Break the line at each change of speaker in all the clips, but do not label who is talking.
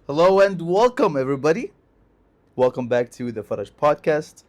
Hello and welcome, everybody. Welcome back to the Faraj podcast.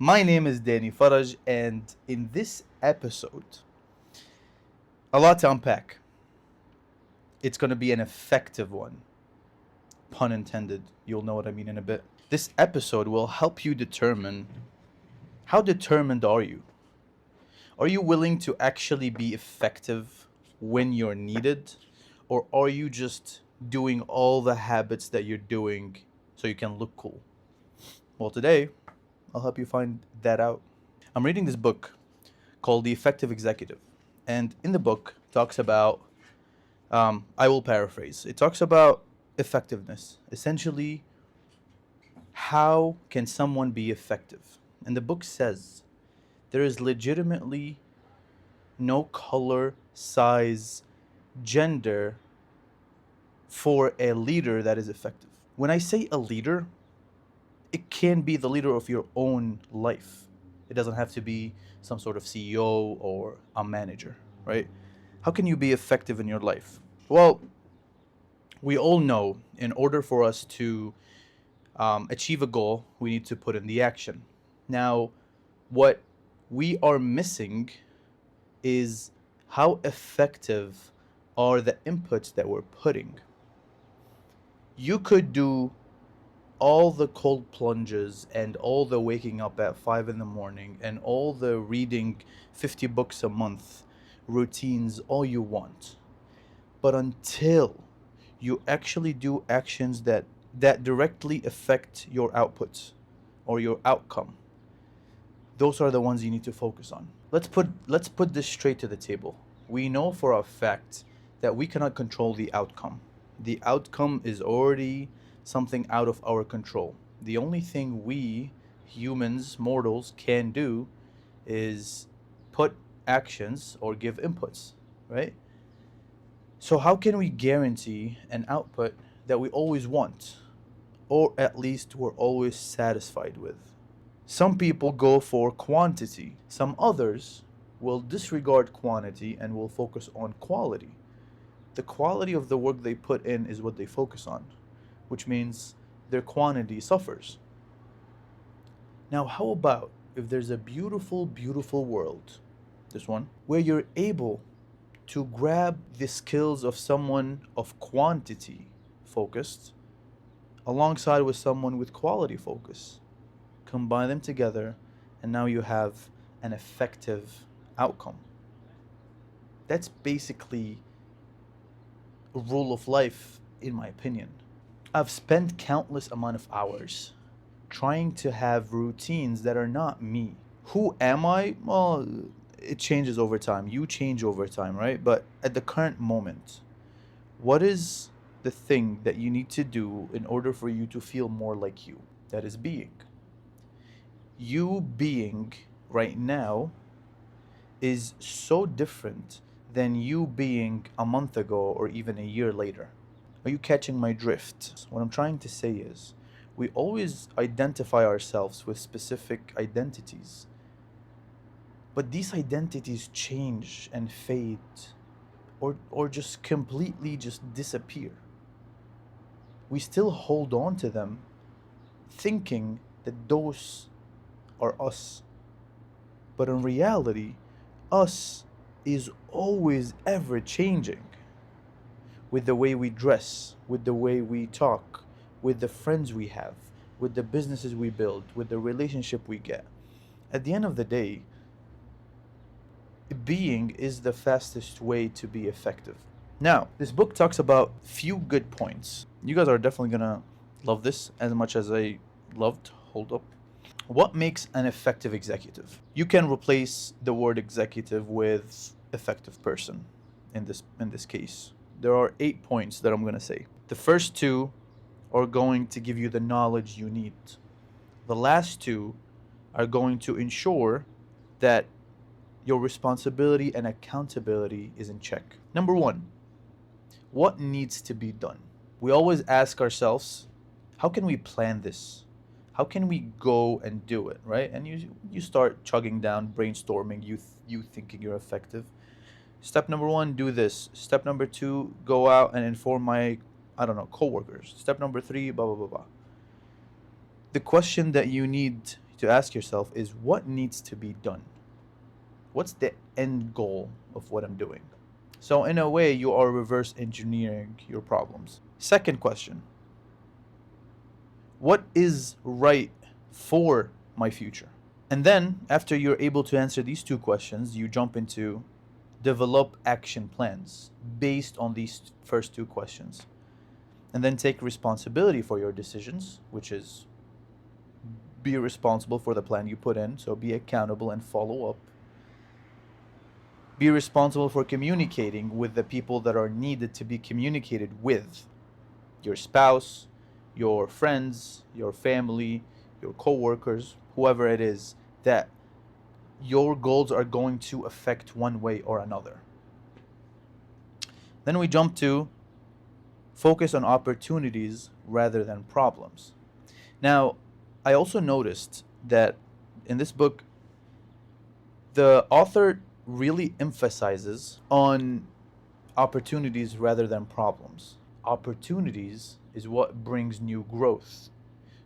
My name is Danny Faraj, and in this episode, a lot to unpack. It's going to be an effective one, pun intended. You'll know what I mean in a bit. This episode will help you determine how determined are you? Are you willing to actually be effective when you're needed? Or are you just doing all the habits that you're doing so you can look cool? Well, today, I'll help you find that out. I'm reading this book called The Effective Executive. And in the book, it talks about, I will paraphrase, it talks about effectiveness. Essentially, how can someone be effective? And the book says there is legitimately no color, size, gender for a leader that is effective. When I say a leader, it can be the leader of your own life. It doesn't have to be some sort of CEO or a manager, right? How can you be effective in your life? Well, we all know in order for us to achieve a goal, we need to put in the action. Now, what we are missing is how effective are the inputs that we're putting. You could do all the cold plunges and all the waking up at 5 in the morning and all the reading 50 books a month routines all you want. But until you actually do actions that directly affect your outputs or your outcome, those are the ones you need to focus on. Let's put this straight to the table. We know for a fact that we cannot control the outcome. The outcome is already something out of our control. The only thing we humans, mortals, can do is put actions or give inputs, right? So how can we guarantee an output that we always want, or at least we're always satisfied with? Some people go for quantity. Some others will disregard quantity and will focus on quality. The quality of the work they put in is what they focus on, which means their quantity suffers. Now, how about if there's a beautiful, beautiful world, this one, where you're able to grab the skills of someone of quantity focused alongside with someone with quality focus? Combine them together, and now you have an effective outcome. That's basically a rule of life, in my opinion. I've spent countless amount of hours trying to have routines that are not me. Who am I? Well, it changes over time. You change over time, right? But at the current moment, what is the thing that you need to do in order for you to feel more like you? That is being. You being right now is so different than you being a month ago or even a year later. Are you catching my drift? What I'm trying to say is, we always identify ourselves with specific identities, but these identities change and fade or just completely just disappear. We still hold on to them thinking that those are us. But in reality, us is always ever changing with the way we dress, with the way we talk, with the friends we have, with the businesses we build, with the relationship we get. At the end of the day, being is the fastest way to be effective. Now, this book talks about few good points. You guys are definitely gonna love this as much as I loved Hold Up. What makes an effective executive? You can replace the word executive with effective person in this case. There are 8 points that I'm going to say. The first two are going to give you the knowledge you need. The last two are going to ensure that your responsibility and accountability is in check. Number 1, what needs to be done? We always ask ourselves, how can we plan this? How can we go and do it, right? And you start chugging down, brainstorming, you thinking you're effective. Step number 1, do this. Step number 2, go out and inform my I don't know, coworkers. Step number 3, blah, blah, blah, blah. The question that you need to ask yourself is, what needs to be done? What's the end goal of what I'm doing? So, in a way, you are reverse engineering your problems. Second question, what is right for my future? And then, after you're able to answer these two questions, you jump into develop action plans based on these first two questions. And then take responsibility for your decisions, which is be responsible for the plan you put in. So be accountable and follow up. Be responsible for communicating with the people that are needed to be communicated with: your spouse, your friends, your family, your coworkers, whoever it is that your goals are going to affect one way or another. Then we jump to focus on opportunities rather than problems. Now, I also noticed that in this book, the author really emphasizes on opportunities rather than problems. Opportunities is what brings new growth.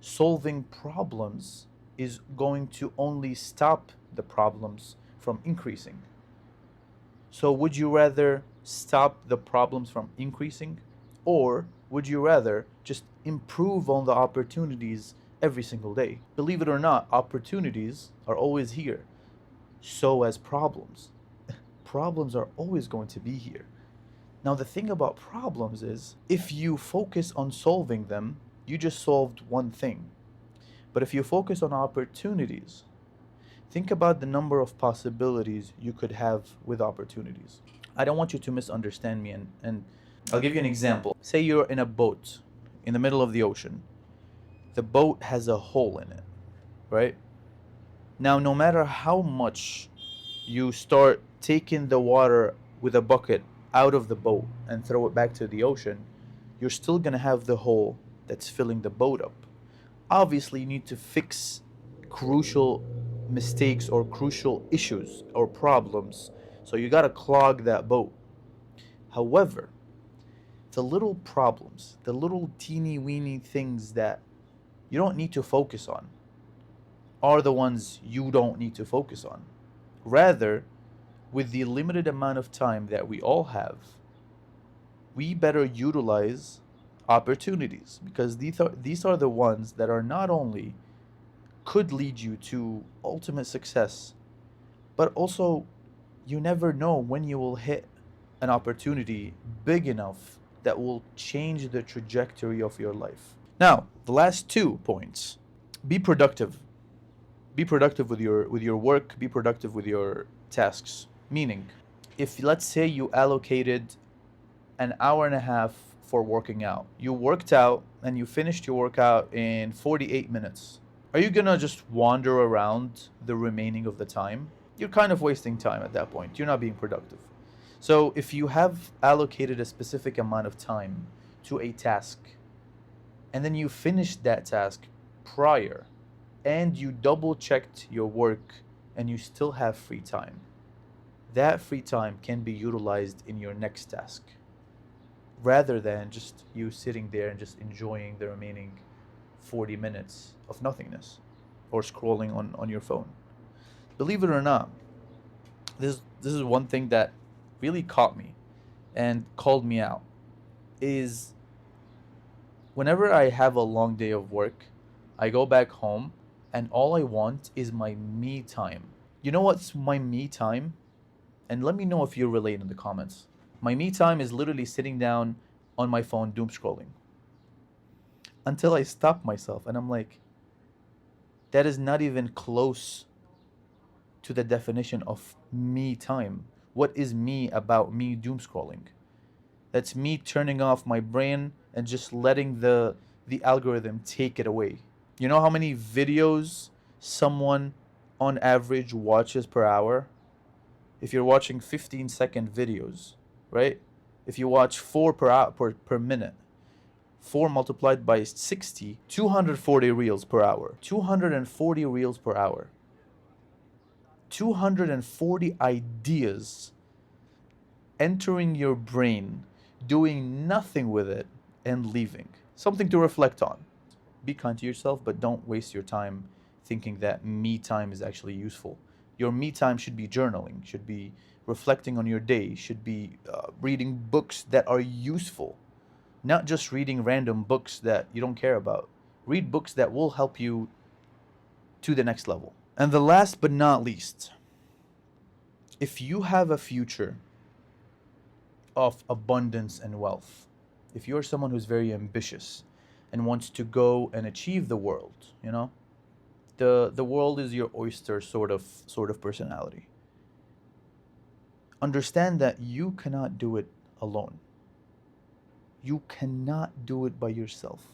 Solving problems is going to only stop the problems from increasing. So, would you rather stop the problems from increasing, or would you rather just improve on the opportunities every single day? Believe it or not, opportunities are always here. So as problems. Problems are always going to be here. Now, the thing about problems is, if you focus on solving them, you just solved one thing. But if you focus on opportunities, think about the number of possibilities you could have with opportunities. I don't want you to misunderstand me, and I'll give you an example. Say you're in a boat in the middle of the ocean. The boat has a hole in it, right? Now, no matter how much you start taking the water with a bucket out of the boat and throw it back to the ocean, you're still going to have the hole that's filling the boat up. Obviously, you need to fix crucial mistakes or crucial issues or problems. So you got to clog that boat. However, the little problems, the little teeny weeny things that you don't need to focus on, are the ones you don't need to focus on. Rather, with the limited amount of time that we all have, we better utilize opportunities, because these are the ones that are not only could lead you to ultimate success, but also you never know when you will hit an opportunity big enough that will change the trajectory of your life. Now, the last 2 points. Be productive. Be productive with your work, be productive with your tasks. Meaning, if let's say you allocated an hour and a half for working out. You worked out and you finished your workout in 48 minutes. Are you gonna just wander around the remaining of the time? You're kind of wasting time at that point. You're not being productive. So if you have allocated a specific amount of time to a task, and then you finished that task prior, and you double checked your work, and you still have free time, that free time can be utilized in your next task, rather than just you sitting there and just enjoying the remaining 40 minutes of nothingness or scrolling on your phone. Believe it or not, this is one thing that really caught me and called me out, is whenever I have a long day of work, I go back home and all I want is my me time. You know what's my me time? And let me know if you relate in the comments. My me time is literally sitting down on my phone doom scrolling until I stop myself and I'm like, that is not even close to the definition of me time. What is me about me doom scrolling? That's me turning off my brain and just letting the algorithm take it away. You know how many videos someone on average watches per hour? If you're watching 15-second videos, right? If you watch 4 per hour per minute, 4 multiplied by 60, 240 reels per hour. 240 reels per hour. 240 ideas entering your brain, doing nothing with it, and leaving. Something to reflect on. Be kind to yourself, but don't waste your time thinking that me time is actually useful. Your me time should be journaling, should be reflecting on your day, should be reading books that are useful, not just reading random books that you don't care about. Read books that will help you to the next level. And the last but not least, if you have a future of abundance and wealth, if you're someone who's very ambitious and wants to go and achieve the world, the world is your oyster sort of personality. Understand that you cannot do it alone. You cannot do it by yourself.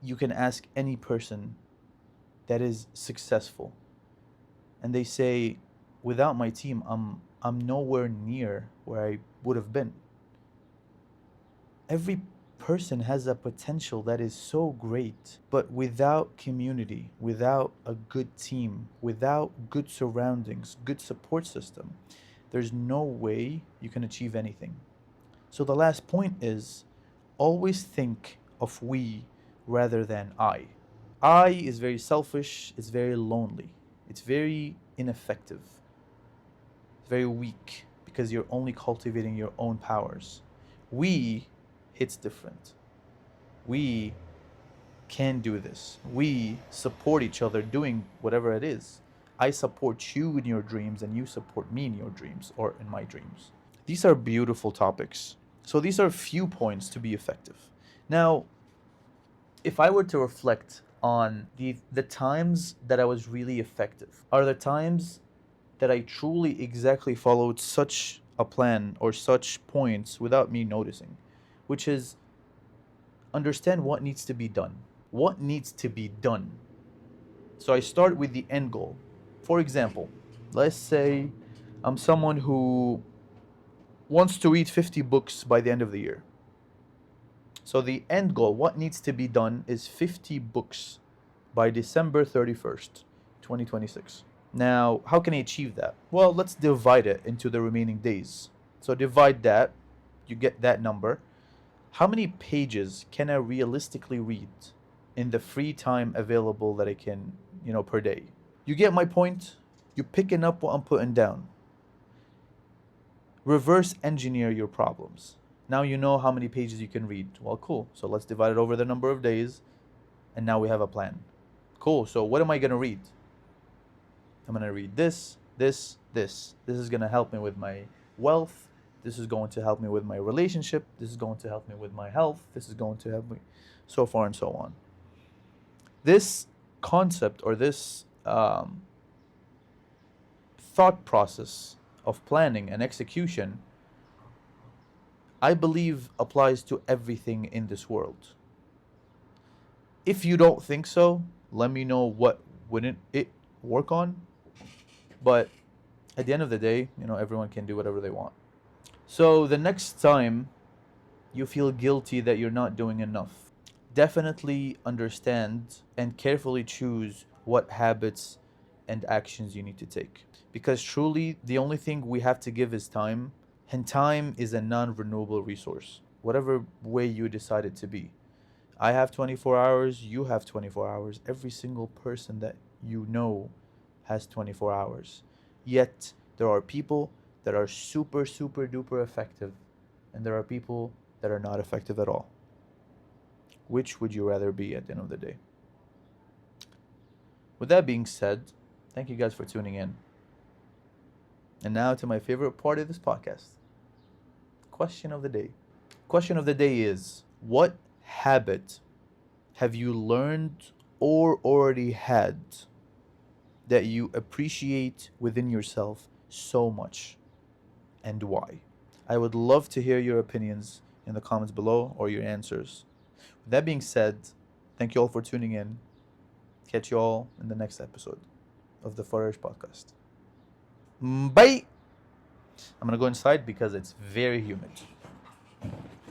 You can ask any person that is successful, and they say, without my team, I'm nowhere near where I would have been. Every person has a potential that is so great, but without community, without a good team, without good surroundings, good support system, there's no way you can achieve anything. So the last point is, always think of we rather than I. I is very selfish, it's very lonely, it's very ineffective, it's very weak because you're only cultivating your own powers. We hits different. We can do this. We support each other doing whatever it is. I support you in your dreams and you support me in your dreams or in my dreams. These are beautiful topics. So these are few points to be effective. Now, if I were to reflect on the times that I was really effective, are the times that I truly exactly followed such a plan or such points without me noticing, which is understand what needs to be done. What needs to be done? So I start with the end goal. For example, let's say I'm someone who wants to read 50 books by the end of the year. So the end goal, what needs to be done, is 50 books by December 31st, 2026. Now, how can I achieve that? Well, let's divide it into the remaining days. So divide that, you get that number. How many pages can I realistically read in the free time available that I can, per day? You get my point? You're picking up what I'm putting down. Reverse engineer your problems. Now you know how many pages you can read. Well, cool. So let's divide it over the number of days, and now we have a plan. Cool. So what am I going to read? I'm going to read this, this, this. This is going to help me with my wealth. This is going to help me with my relationship. This is going to help me with my health. This is going to help me so far and so on. This concept or this thought process of planning and execution, I believe, applies to everything in this world. If you don't think so, let me know what wouldn't it work on. But at the end of the day, everyone can do whatever they want. So the next time you feel guilty that you're not doing enough, definitely understand and carefully choose what habits and actions you need to take. Because truly, the only thing we have to give is time, and time is a non-renewable resource, whatever way you decide it to be. I have 24 hours, you have 24 hours. Every single person that you know has 24 hours. Yet, there are people that are super, super duper effective, and there are people that are not effective at all. Which would you rather be at the end of the day? With that being said, thank you guys for tuning in. And now to my favorite part of this podcast. Question of the day. Question of the day is, what habit have you learned or already had that you appreciate within yourself so much, and why? I would love to hear your opinions in the comments below or your answers. With that being said, thank you all for tuning in. Catch you all in the next episode of the Farish Podcast. Bye! I'm gonna go inside because it's very humid.